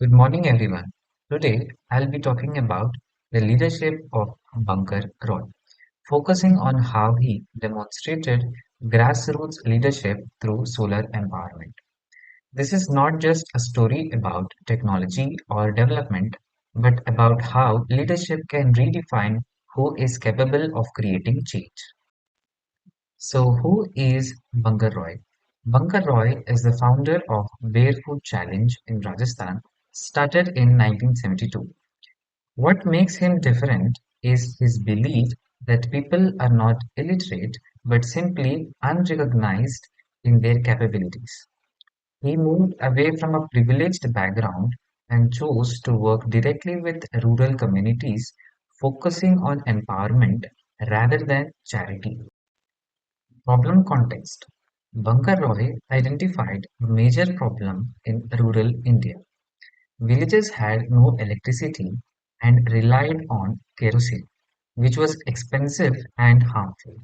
Good morning, everyone. Today, I'll be talking about the leadership of Bunker Roy, focusing on how he demonstrated grassroots leadership through solar empowerment. This is not just a story about technology or development, but about how leadership can redefine who is capable of creating change. So, who is Bunker Roy? Bunker Roy is the founder of Barefoot Challenge in Rajasthan, started in 1972. What makes him different is his belief that people are not illiterate but simply unrecognized in their capabilities. He moved away from a privileged background and chose to work directly with rural communities, focusing on empowerment rather than charity. Problem context. Bunker Roy identified a major problem in rural India. Villages had no electricity and relied on kerosene, which was expensive and harmful.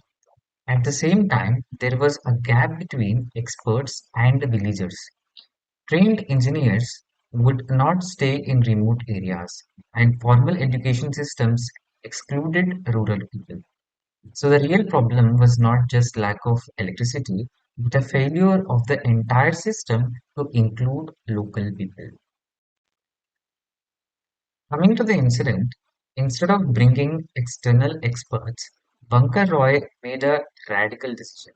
At the same time, there was a gap between experts and the villagers. Trained engineers would not stay in remote areas, and formal education systems excluded rural people. So the real problem was not just lack of electricity, but a failure of the entire system to include local people. Coming to the incident, instead of bringing external experts, Bunker Roy made a radical decision.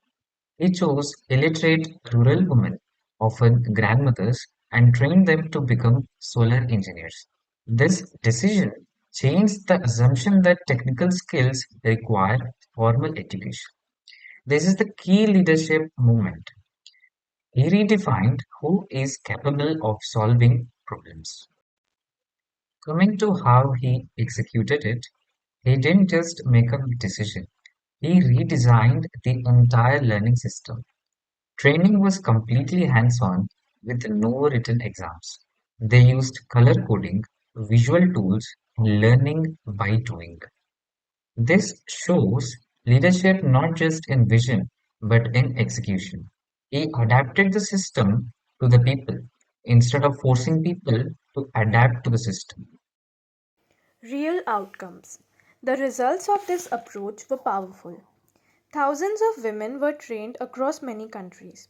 He chose illiterate rural women, often grandmothers, and trained them to become solar engineers. This decision changed the assumption that technical skills require formal education. This is the key leadership movement. He redefined who is capable of solving problems. Coming to how he executed it, he didn't just make a decision, he redesigned the entire learning system. Training was completely hands-on with no written exams. They used color coding, visual tools, and learning by doing. This shows leadership not just in vision but in execution. He adapted the system to the people instead of forcing people to adapt to the system. Real outcomes. The results of this approach were powerful. Thousands of women were trained across many countries.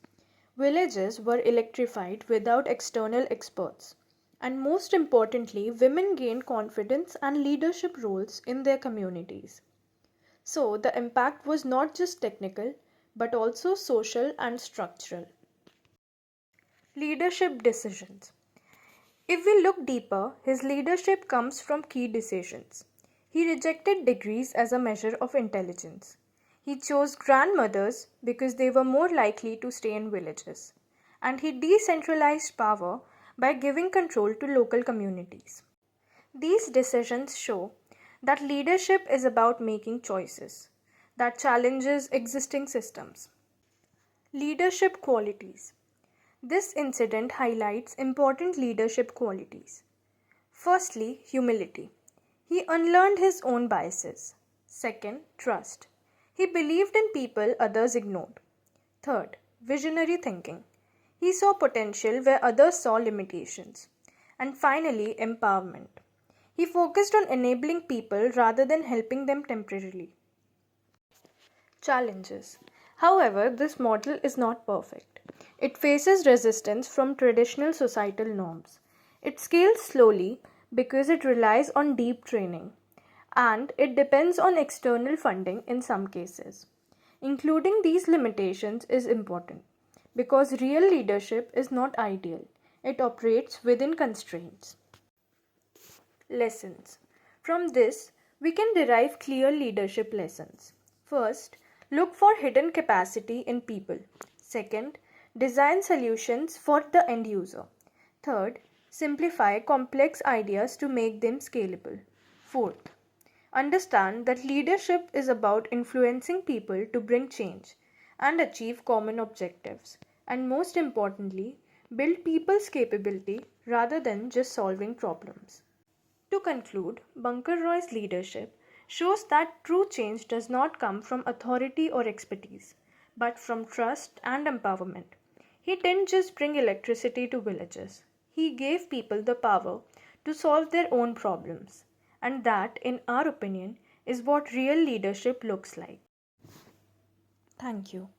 Villages were electrified without external experts. And most importantly, women gained confidence and leadership roles in their communities. So, the impact was not just technical, but also social and structural. Leadership decisions. If we look deeper, his leadership comes from key decisions. He rejected degrees as a measure of intelligence. He chose grandmothers because they were more likely to stay in villages. And he decentralized power by giving control to local communities. These decisions show that leadership is about making choices that challenges existing systems. Leadership qualities. This incident highlights important leadership qualities. Firstly, humility. He unlearned his own biases. Second, trust. He believed in people others ignored. Third, visionary thinking. He saw potential where others saw limitations. And finally, empowerment. He focused on enabling people rather than helping them temporarily. Challenges. However, this model is not perfect. It faces resistance from traditional societal norms. It scales slowly because it relies on deep training, and it depends on external funding in some cases. Including these limitations is important because real leadership is not ideal. It operates within constraints. Lessons. From this, we can derive clear leadership lessons. First, look for hidden capacity in people. Second, design solutions for the end user. Third, simplify complex ideas to make them scalable. Fourth, understand that leadership is about influencing people to bring change and achieve common objectives. And most importantly, build people's capability rather than just solving problems. To conclude, Bunker Roy's leadership shows that true change does not come from authority or expertise, but from trust and empowerment. He didn't just bring electricity to villages, He gave people the power to solve their own problems. And that, in our opinion, is what real leadership looks like. Thank you.